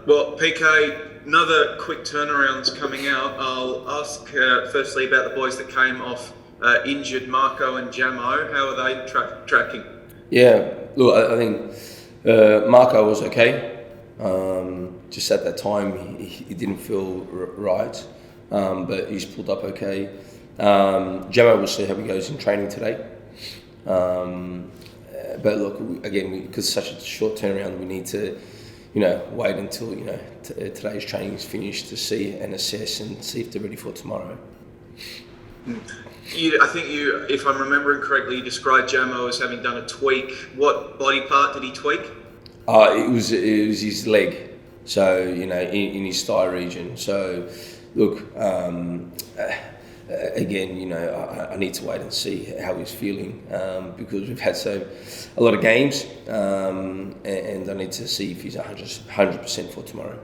Well, PK, another quick turnaround's coming out. I'll ask firstly about the boys that came off injured, Marco and Jamo. How are they tracking? Yeah, look, I think Marco was okay. Just at that time, he didn't feel right, but he's pulled up okay. Jamo, we'll see how he goes in training today. But look, again, because it's such a short turnaround, we need to, wait until today's training is finished to see and assess and see if they're ready for tomorrow. I think if I'm remembering correctly, you described Jamo as having done a tweak. What body part did he tweak? It was his leg, so in his thigh region. So, look, again, I need to wait and see how he's feeling because we've had a lot of games, and I need to see if he's 100% for tomorrow.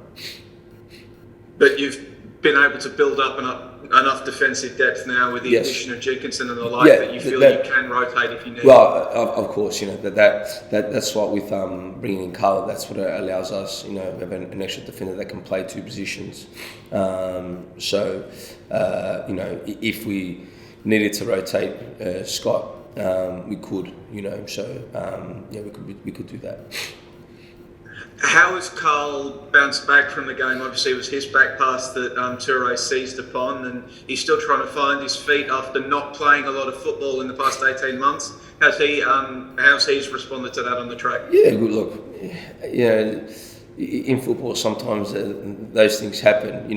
But you've been able to build up enough defensive depth now with the addition of Jenkinson and the like that you feel you can rotate if you need. Well, of course, that's what with bringing in Carla, that's what it allows us. We have an extra defender that can play two positions. If we needed to rotate Scott, we could. We could do that. How has Carl bounced back from the game? Obviously, it was his back pass that Toure seized upon, and he's still trying to find his feet after not playing a lot of football in the past 18 months. How's he responded to that on the track? Yeah, good look. In football, sometimes those things happen. He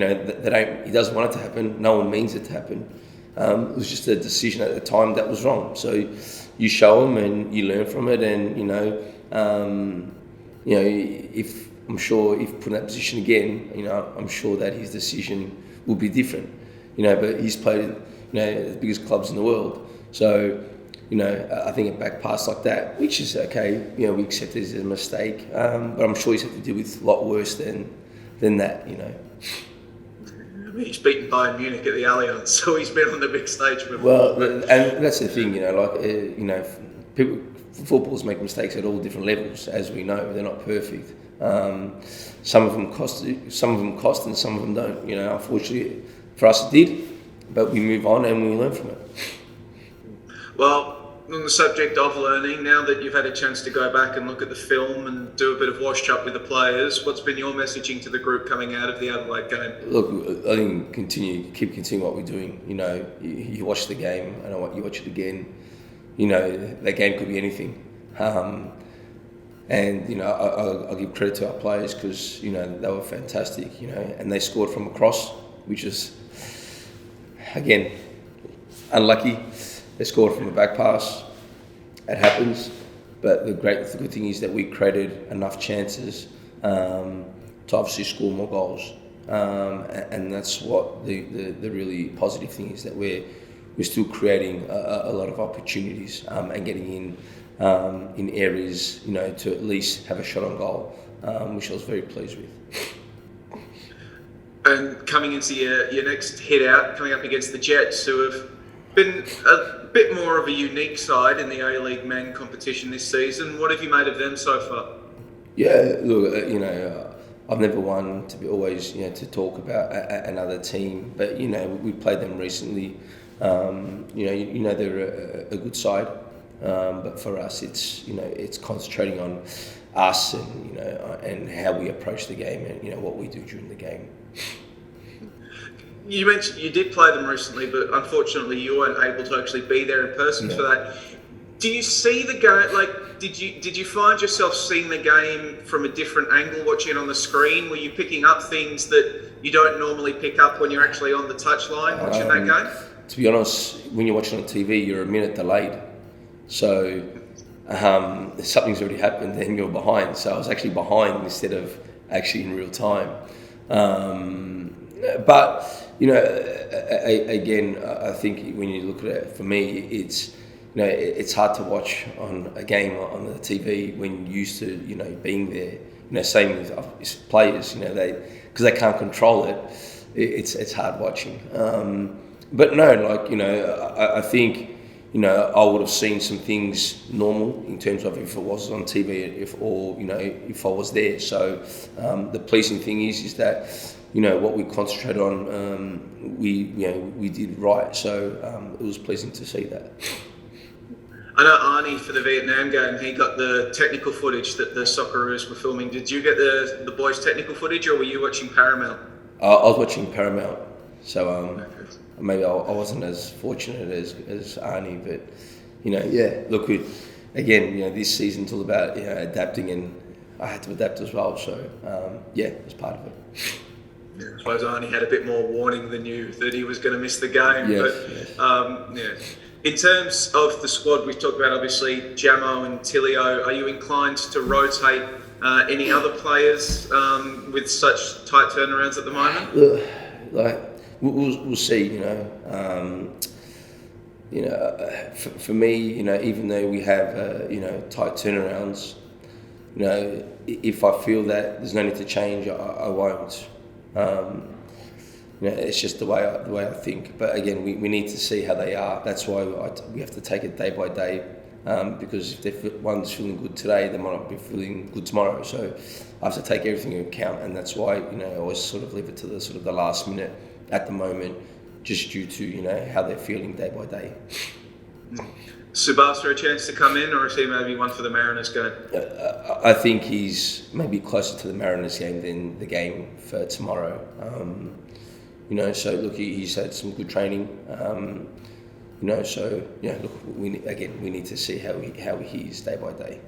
doesn't want it to happen. No one means it to happen. It was just a decision at the time that was wrong. So you show him and you learn from it, and if put in that position again, I'm sure that his decision will be different. But he's played, the biggest clubs in the world. So, I think a back pass like that, which is okay, we accept it as a mistake. But I'm sure he's had to deal with a lot worse than that. He's beaten Bayern Munich at the Allianz, so he's been on the big stage before. Well, and that's the thing, people. Footballers make mistakes at all different levels, as we know. They're not perfect. Some of them cost, and some of them don't. Unfortunately, for us it did, but we move on and we learn from it. Well, on the subject of learning, now that you've had a chance to go back and look at the film and do a bit of wash-up with the players, what's been your messaging to the group coming out of the Adelaide game? Look, I think keep continuing what we're doing. You watch the game, and you watch it again. That game could be anything. I'll give credit to our players because, they were fantastic, and they scored from a cross, which is, again, unlucky. They scored from a back pass. It happens. But the good thing is that we created enough chances to obviously score more goals. And that's what the really positive thing is, that we're still creating a lot of opportunities and getting in areas, to at least have a shot on goal, which I was very pleased with. And coming into your next hit out, coming up against the Jets, who have been a bit more of a unique side in the A-League men competition this season. What have you made of them so far? Yeah, look, I've never one to be always, to talk about another team, but we played them recently. They're a good side, but for us, it's concentrating on us and and how we approach the game and what we do during the game. You mentioned you did play them recently, but unfortunately you weren't able to actually be there in person for that. Do you see the game? Like, did you find yourself seeing the game from a different angle, watching it on the screen? Were you picking up things that you don't normally pick up when you're actually on the touchline watching that game? To be honest, when you're watching on TV, you're a minute delayed. So something's already happened, then you're behind. So I was actually behind instead of actually in real time. But again, I think when you look at it, for me, it's hard to watch on a game on the TV when you're used to being there. Same with players, because they can't control it. It's hard watching. But no, I think you know, I would have seen some things normal in terms of if it was on TV, if I was there. So the pleasing thing is that, you know, what we concentrated on, we did right. So it was pleasing to see that. I know Arnie, for the Vietnam game, he got the technical footage that the Socceroos were filming. Did you get the boys' technical footage, or were you watching Paramount? I was watching Paramount, so maybe I wasn't as fortunate as Arnie, but, you know, yeah, look, again, you know, this season's all about, you know, adapting, and I had to adapt as well, so yeah, it's part of it. Yeah, I suppose Arnie had a bit more warning than you that he was going to miss the game. Yes. Yeah. In terms of the squad, we've talked about obviously Jamo and Tilio. Are you inclined to rotate any other players with such tight turnarounds at the moment? Like we'll see. For me, you know, even though we have tight turnarounds, you know, if I feel that there's no need to change, I won't. You know, it's just the way I think. But again, we need to see how they are. That's why we have to take it day by day. Because if one's feeling good today, they might not be feeling good tomorrow. So I have to take everything into account, and that's why, you know, I always sort of leave it to the last minute at the moment, just due to, you know, how they're feeling day by day. Subasa a chance to come in, or is he maybe one for the Mariners game? I think he's maybe closer to the Mariners game than the game for tomorrow. You know, so look, he's had some good training. You know, so yeah, look, we need to see how he is day by day.